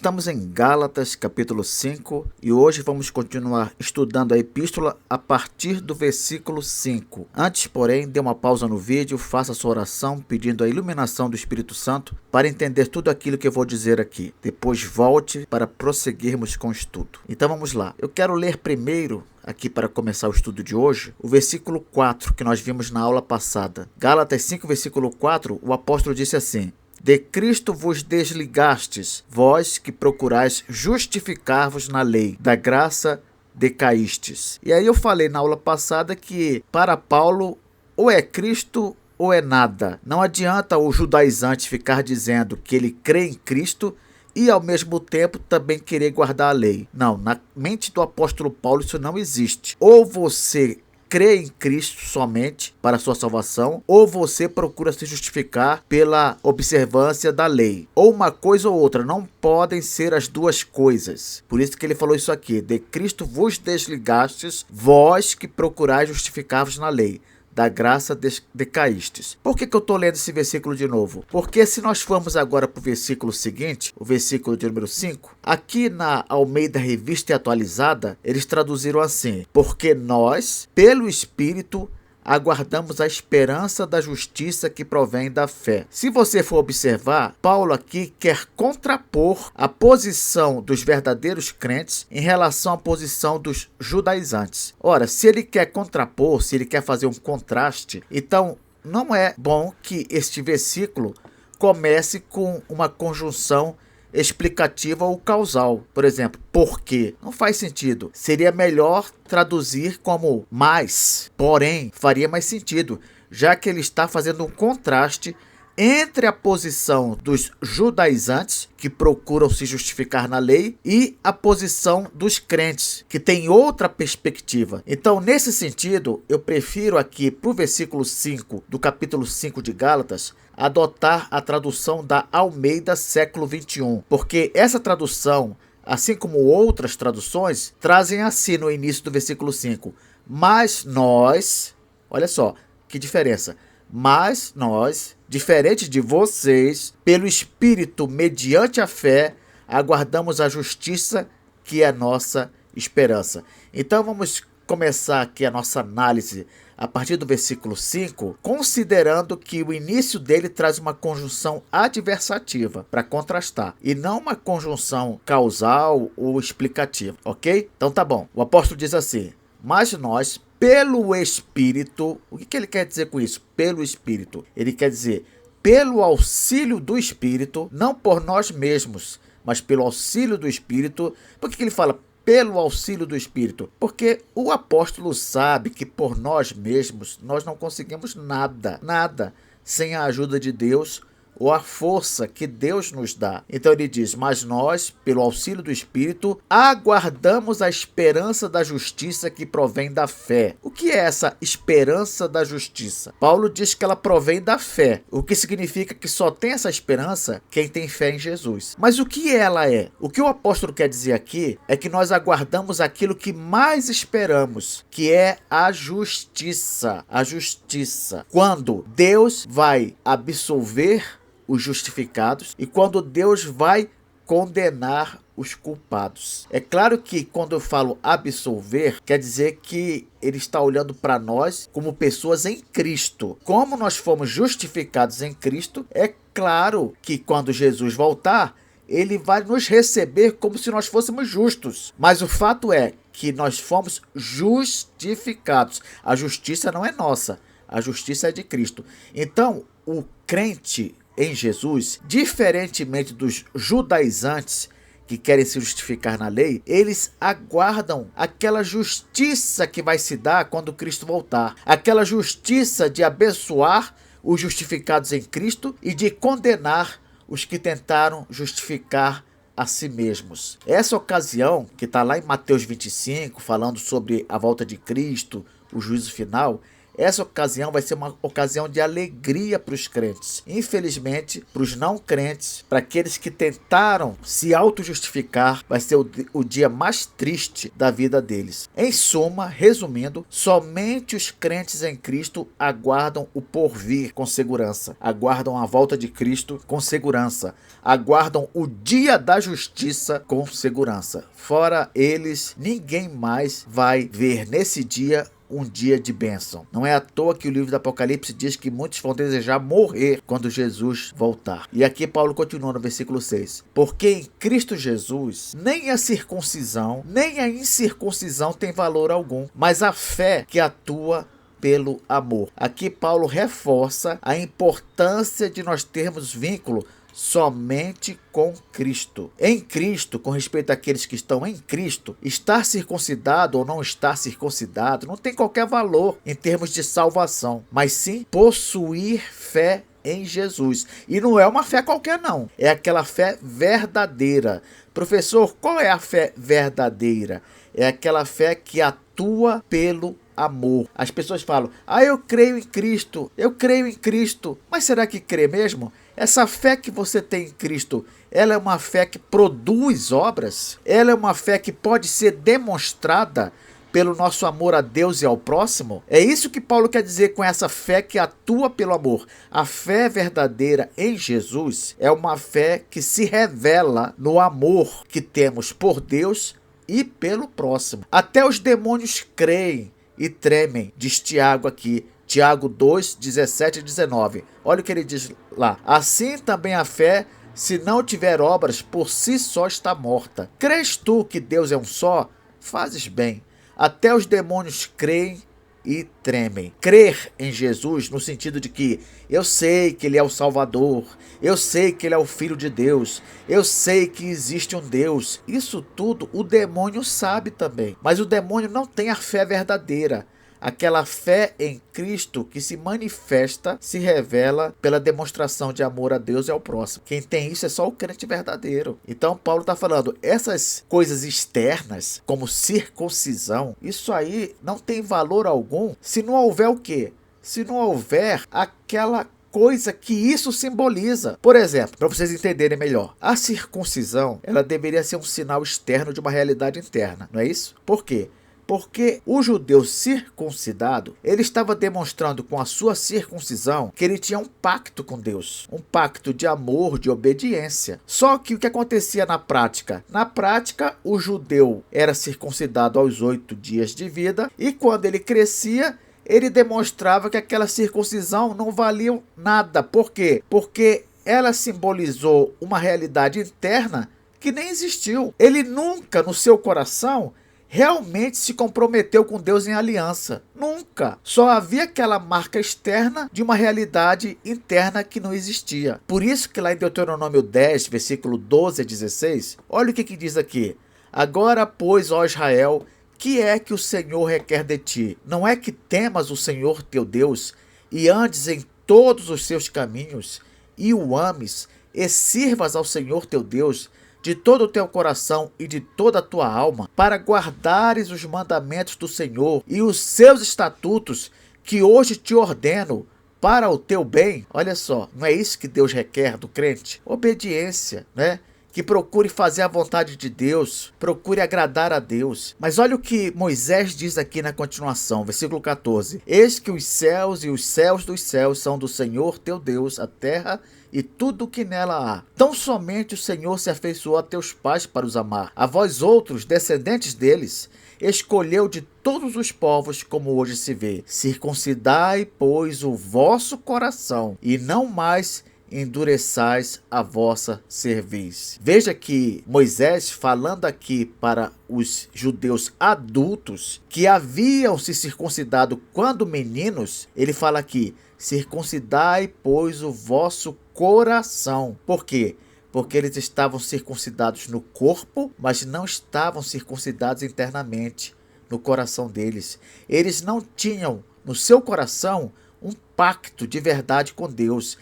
Estamos em Gálatas, capítulo 5, e hoje vamos continuar estudando a epístola a partir do versículo 5. Antes, porém, dê uma pausa no vídeo, faça sua oração pedindo a iluminação do Espírito Santo para entender tudo aquilo que eu vou dizer aqui. Depois volte para prosseguirmos com o estudo. Então vamos lá. Eu quero ler primeiro, aqui para começar o estudo de hoje, o versículo 4 que nós vimos na aula passada. Gálatas 5, versículo 4, o apóstolo disse assim: De Cristo vos desligastes, vós que procurais justificar-vos na lei, da graça decaístes. E aí eu falei na aula passada que para Paulo ou é Cristo ou é nada. Não adianta o judaizante ficar dizendo que ele crê em Cristo e ao mesmo tempo também querer guardar a lei. Não, na mente do apóstolo Paulo isso não existe. Ou você crê em Cristo somente para a sua salvação, ou você procura se justificar pela observância da lei. Ou uma coisa ou outra, não podem ser as duas coisas. Por isso que ele falou isso aqui: de Cristo vos desligastes, vós que procurais justificar-vos na lei, da graça decaístes. Por que eu estou lendo esse versículo de novo? Porque se nós formos agora para o versículo seguinte, o versículo de número 5, aqui na Almeida Revista e Atualizada, eles traduziram assim: porque nós, pelo Espírito, aguardamos a esperança da justiça que provém da fé. Se você for observar, Paulo aqui quer contrapor a posição dos verdadeiros crentes em relação à posição dos judaizantes. Ora, se ele quer contrapor, se ele quer fazer um contraste, então não é bom que este versículo comece com uma conjunção explicativa ou causal. Por exemplo, porque não faz sentido. Seria melhor traduzir como mais, porém, faria mais sentido, já que ele está fazendo um contraste entre a posição dos judaizantes, que procuram se justificar na lei, e a posição dos crentes, que tem outra perspectiva. Então, nesse sentido, eu prefiro aqui, para o versículo 5 do capítulo 5 de Gálatas, adotar a tradução da Almeida século XXI, porque essa tradução, assim como outras traduções, trazem assim no início do versículo 5: mas nós, olha só que diferença, mas nós, diferente de vocês, pelo Espírito, mediante a fé, aguardamos a justiça que é a nossa esperança. Então vamos começar aqui a nossa análise a partir do versículo 5, considerando que o início dele traz uma conjunção adversativa para contrastar, e não uma conjunção causal ou explicativa, ok? Então tá bom. O apóstolo diz assim: mas nós, pelo Espírito, o que ele quer dizer com isso? Pelo Espírito. Ele quer dizer pelo auxílio do Espírito, não por nós mesmos, mas pelo auxílio do Espírito. Por que ele fala pelo auxílio do Espírito? Porque o apóstolo sabe que por nós mesmos nós não conseguimos nada sem a ajuda de Deus ou a força que Deus nos dá. Então ele diz: mas nós, pelo auxílio do Espírito, aguardamos a esperança da justiça que provém da fé. O que é essa esperança da justiça? Paulo diz que ela provém da fé, o que significa que só tem essa esperança quem tem fé em Jesus. Mas o que ela é? O que o apóstolo quer dizer aqui é que nós aguardamos aquilo que mais esperamos, que é a justiça. A justiça. Quando Deus vai absolver os justificados e quando Deus vai condenar os culpados. É claro que quando eu falo absolver, quer dizer que ele está olhando para nós como pessoas em Cristo. Como nós fomos justificados em Cristo, é claro que quando Jesus voltar, ele vai nos receber como se nós fôssemos justos. Mas o fato é que nós fomos justificados. A justiça não é nossa, a justiça é de Cristo. Então, o crente em Jesus, diferentemente dos judaizantes que querem se justificar na lei, eles aguardam aquela justiça que vai se dar quando Cristo voltar. Aquela justiça de abençoar os justificados em Cristo e de condenar os que tentaram justificar a si mesmos. Essa ocasião, que está lá em Mateus 25, falando sobre a volta de Cristo, o juízo final, essa ocasião vai ser uma ocasião de alegria para os crentes. Infelizmente, para os não crentes, para aqueles que tentaram se auto-justificar, vai ser o dia mais triste da vida deles. Em suma, resumindo, somente os crentes em Cristo aguardam o porvir com segurança, aguardam a volta de Cristo com segurança, aguardam o dia da justiça com segurança. Fora eles, ninguém mais vai ver nesse dia um dia de bênção. Não é à toa que o livro do Apocalipse diz que muitos vão desejar morrer quando Jesus voltar. E aqui Paulo continua no versículo 6. Porque em Cristo Jesus, nem a circuncisão, nem a incircuncisão tem valor algum, mas a fé que atua pelo amor. Aqui Paulo reforça a importância de nós termos vínculo somente com Cristo. Em Cristo, com respeito àqueles que estão em Cristo, estar circuncidado ou não estar circuncidado não tem qualquer valor em termos de salvação, mas sim possuir fé em Jesus. E não é uma fé qualquer não, é aquela fé verdadeira. Professor, qual é a fé verdadeira? É aquela fé que atua pelo amor. As pessoas falam, eu creio em Cristo, mas será que crê mesmo? Essa fé que você tem em Cristo, ela é uma fé que produz obras? Ela é uma fé que pode ser demonstrada pelo nosso amor a Deus e ao próximo? É isso que Paulo quer dizer com essa fé que atua pelo amor. A fé verdadeira em Jesus é uma fé que se revela no amor que temos por Deus e pelo próximo. Até os demônios creem e tremem, diz Tiago aqui. Tiago 2, 17 e 19. Olha o que ele diz lá. Assim também a fé, se não tiver obras, por si só está morta. Crês tu que Deus é um só? Fazes bem. Até os demônios creem e tremem. Crer em Jesus no sentido de que eu sei que Ele é o Salvador, eu sei que Ele é o Filho de Deus, eu sei que existe um Deus. Isso tudo o demônio sabe também. Mas o demônio não tem a fé verdadeira. Aquela fé em Cristo que se manifesta, se revela pela demonstração de amor a Deus e ao próximo. Quem tem isso é só o crente verdadeiro. Então Paulo está falando, essas coisas externas, como circuncisão, isso aí não tem valor algum se não houver o quê? Se não houver aquela coisa que isso simboliza. Por exemplo, para vocês entenderem melhor, a circuncisão, ela deveria ser um sinal externo de uma realidade interna, não é isso? Por quê? Porque o judeu circuncidado, ele estava demonstrando com a sua circuncisão que ele tinha um pacto com Deus. Um pacto de amor, de obediência. Só que o que acontecia na prática? Na prática, o judeu era circuncidado aos 8 dias de vida e quando ele crescia, ele demonstrava que aquela circuncisão não valia nada. Por quê? Porque ela simbolizou uma realidade interna que nem existiu. Ele nunca, no seu coração, realmente se comprometeu com Deus em aliança. Nunca. Só havia aquela marca externa de uma realidade interna que não existia. Por isso que lá em Deuteronômio 10, versículo 12 a 16, olha o que diz aqui. Agora, pois, ó Israel, que é que o Senhor requer de ti? Não é que temas o Senhor teu Deus e andes em todos os seus caminhos e o ames e sirvas ao Senhor teu Deus de todo o teu coração e de toda a tua alma, para guardares os mandamentos do Senhor e os seus estatutos que hoje te ordeno para o teu bem. Olha só, não é isso que Deus requer do crente? Obediência, né? Que procure fazer a vontade de Deus, procure agradar a Deus. Mas olha o que Moisés diz aqui na continuação, versículo 14. Eis que os céus e os céus dos céus são do Senhor teu Deus, a terra e tudo o que nela há. Tão somente o Senhor se afeiçoou a teus pais para os amar. A vós outros, descendentes deles, escolheu de todos os povos, como hoje se vê. Circuncidai, pois, o vosso coração, e não mais endureçais a vossa cerviz. Veja que Moisés, falando aqui para os judeus adultos que haviam se circuncidado quando meninos, ele fala aqui, circuncidai, pois, o vosso coração. Por quê? Porque eles estavam circuncidados no corpo, mas não estavam circuncidados internamente, no coração deles. Eles não tinham no seu coração um pacto de verdade com Deus.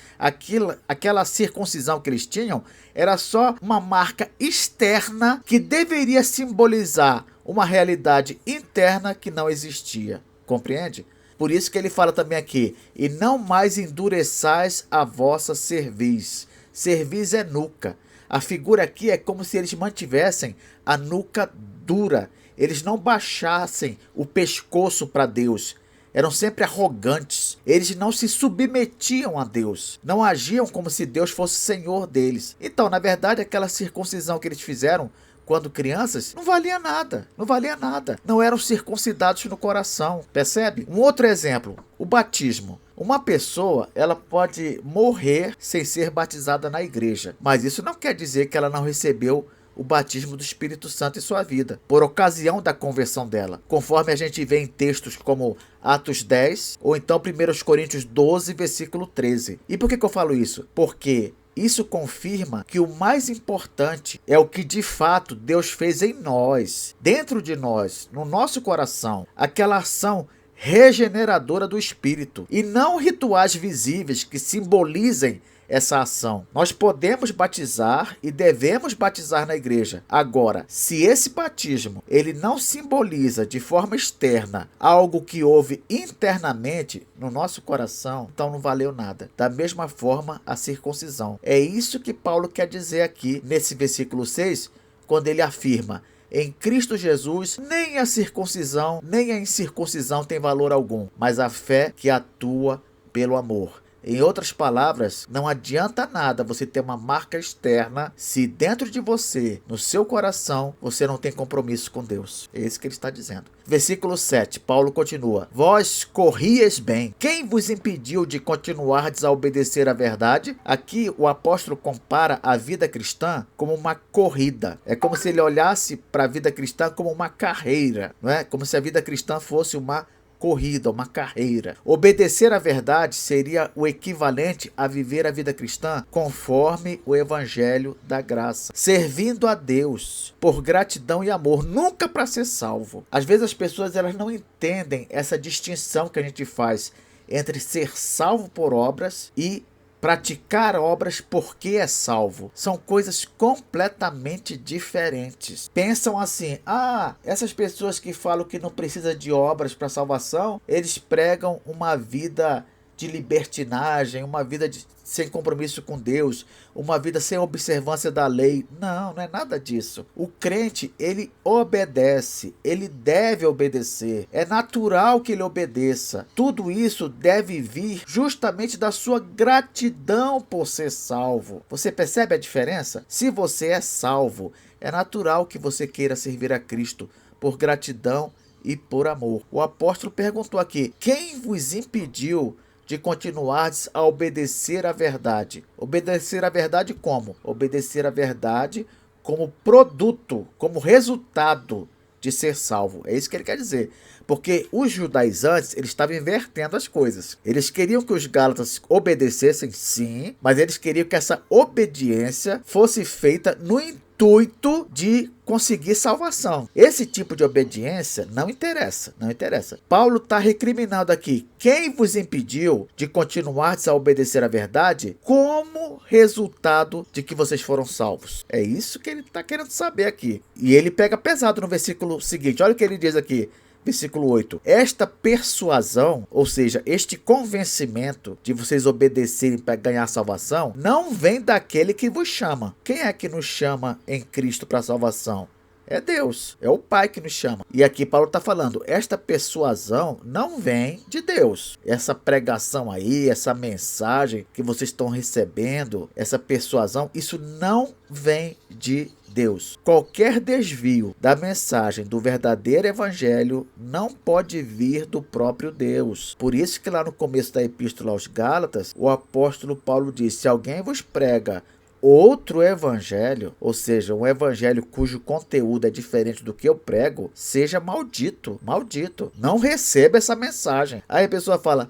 Aquela circuncisão que eles tinham era só uma marca externa que deveria simbolizar uma realidade interna que não existia. Compreende? Por isso que ele fala também aqui, e não mais endureçais a vossa cerviz. Cerviz é nuca. A figura aqui é como se eles mantivessem a nuca dura. Eles não baixassem o pescoço para Deus. Eram sempre arrogantes. Eles não se submetiam a Deus. Não agiam como se Deus fosse senhor deles. Então, na verdade, aquela circuncisão que eles fizeram quando crianças, não valia nada, não valia nada. Não eram circuncidados no coração, percebe? Um outro exemplo, o batismo. Uma pessoa, ela pode morrer sem ser batizada na igreja, mas isso não quer dizer que ela não recebeu o batismo do Espírito Santo em sua vida, por ocasião da conversão dela, conforme a gente vê em textos como Atos 10, ou então 1 Coríntios 12, versículo 13. E por que eu falo isso? Porque isso confirma que o mais importante é o que de fato Deus fez em nós, dentro de nós, no nosso coração, aquela ação regeneradora do Espírito, e não rituais visíveis que simbolizem essa ação. Nós podemos batizar e devemos batizar na igreja. Agora, se esse batismo ele não simboliza de forma externa algo que houve internamente no nosso coração, então não valeu nada. Da mesma forma, a circuncisão. É isso que Paulo quer dizer aqui nesse versículo 6, quando ele afirma: em Cristo Jesus, nem a circuncisão, nem a incircuncisão tem valor algum, mas a fé que atua pelo amor. Em outras palavras, não adianta nada você ter uma marca externa se dentro de você, no seu coração, você não tem compromisso com Deus. É isso que ele está dizendo. Versículo 7, Paulo continua: vós corrieis bem. Quem vos impediu de continuardes a obedecer à verdade? Aqui o apóstolo compara a vida cristã como uma corrida. É como se ele olhasse para a vida cristã como uma carreira, não é? Como se a vida cristã fosse uma corrida, uma carreira. Obedecer à verdade seria o equivalente a viver a vida cristã conforme o evangelho da graça, servindo a Deus por gratidão e amor, nunca para ser salvo. Às vezes as pessoas elas não entendem essa distinção que a gente faz entre ser salvo por obras e praticar obras porque é salvo. São coisas completamente diferentes. Pensam assim: essas pessoas que falam que não precisa de obras para salvação, eles pregam uma vida de libertinagem, uma vida sem compromisso com Deus, uma vida sem observância da lei. Não, não é nada disso. O crente, ele obedece, ele deve obedecer. É natural que ele obedeça. Tudo isso deve vir justamente da sua gratidão por ser salvo. Você percebe a diferença? Se você é salvo, é natural que você queira servir a Cristo por gratidão e por amor. O apóstolo perguntou aqui: quem vos impediu de continuardes a obedecer à verdade? Obedecer à verdade como? Obedecer à verdade como produto, como resultado de ser salvo. É isso que ele quer dizer. Porque os judaizantes, eles estavam invertendo as coisas. Eles queriam que os gálatas obedecessem, sim, mas eles queriam que essa obediência fosse feita no intuito de conseguir salvação. Esse tipo de obediência não interessa, não interessa. Paulo está recriminando aqui: quem vos impediu de continuar a obedecer à verdade como resultado de que vocês foram salvos? É isso que ele está querendo saber aqui. E ele pega pesado no versículo seguinte. Olha o que ele diz aqui. Versículo 8. Esta persuasão, ou seja, este convencimento de vocês obedecerem para ganhar salvação, não vem daquele que vos chama. Quem é que nos chama em Cristo para a salvação? É Deus, é o Pai que nos chama. E aqui Paulo está falando: esta persuasão não vem de Deus. Essa pregação aí, essa mensagem que vocês estão recebendo, essa persuasão, isso não vem de Deus. Qualquer desvio da mensagem do verdadeiro evangelho não pode vir do próprio Deus. Por isso que lá no começo da epístola aos Gálatas, o apóstolo Paulo diz: se alguém vos prega outro evangelho, ou seja, um evangelho cujo conteúdo é diferente do que eu prego, seja maldito, maldito. Não receba essa mensagem. Aí a pessoa fala: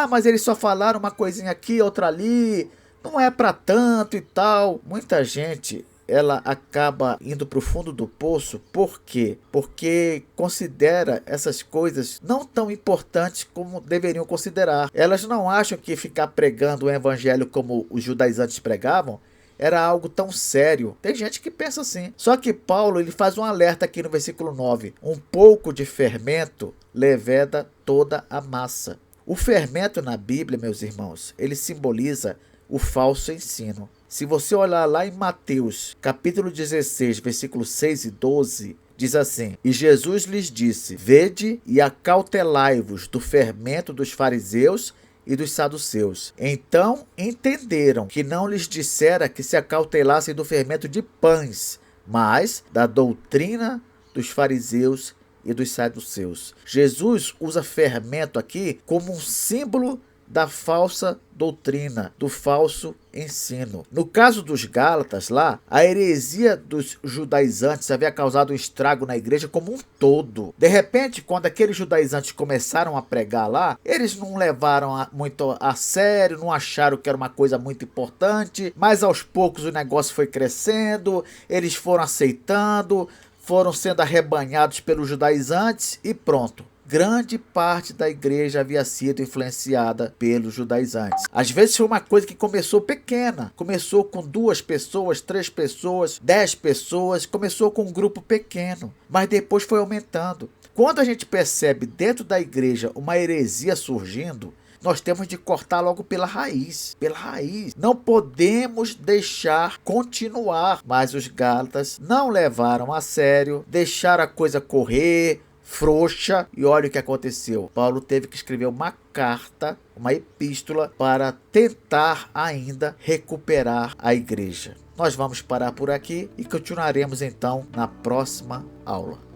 mas eles só falaram uma coisinha aqui, outra ali, não é para tanto e tal. Muita gente, ela acaba indo para o fundo do poço. Por quê? Porque considera essas coisas não tão importantes como deveriam considerar. Elas não acham que ficar pregando o evangelho como os judaizantes pregavam era algo tão sério. Tem gente que pensa assim. Só que Paulo ele faz um alerta aqui no versículo 9. Um pouco de fermento leveda toda a massa. O fermento na Bíblia, meus irmãos, ele simboliza o falso ensino. Se você olhar lá em Mateus, capítulo 16, versículos 6 e 12, diz assim: E Jesus lhes disse: Vede e acautelai-vos do fermento dos fariseus e dos saduceus. Então entenderam que não lhes dissera que se acautelassem do fermento de pães, mas da doutrina dos fariseus e dos saduceus. Jesus usa fermento aqui como um símbolo da falsa doutrina, do falso ensino. No caso dos Gálatas lá, a heresia dos judaizantes havia causado um estrago na igreja como um todo. De repente, quando aqueles judaizantes começaram a pregar lá, eles não levaram muito a sério, não acharam que era uma coisa muito importante, mas aos poucos o negócio foi crescendo, eles foram aceitando, foram sendo arrebanhados pelos judaizantes e pronto. Grande parte da igreja havia sido influenciada pelos judaizantes. Às vezes foi uma coisa que começou pequena. Começou com 2 pessoas, 3 pessoas, 10 pessoas. Começou com um grupo pequeno, mas depois foi aumentando. Quando a gente percebe dentro da igreja uma heresia surgindo, nós temos de cortar logo pela raiz. Pela raiz. Não podemos deixar continuar. Mas os Gálatas não levaram a sério, deixaram a coisa correr, frouxa, e olha o que aconteceu. Paulo teve que escrever uma carta, uma epístola, para tentar ainda recuperar a igreja. Nós vamos parar por aqui e continuaremos então na próxima aula.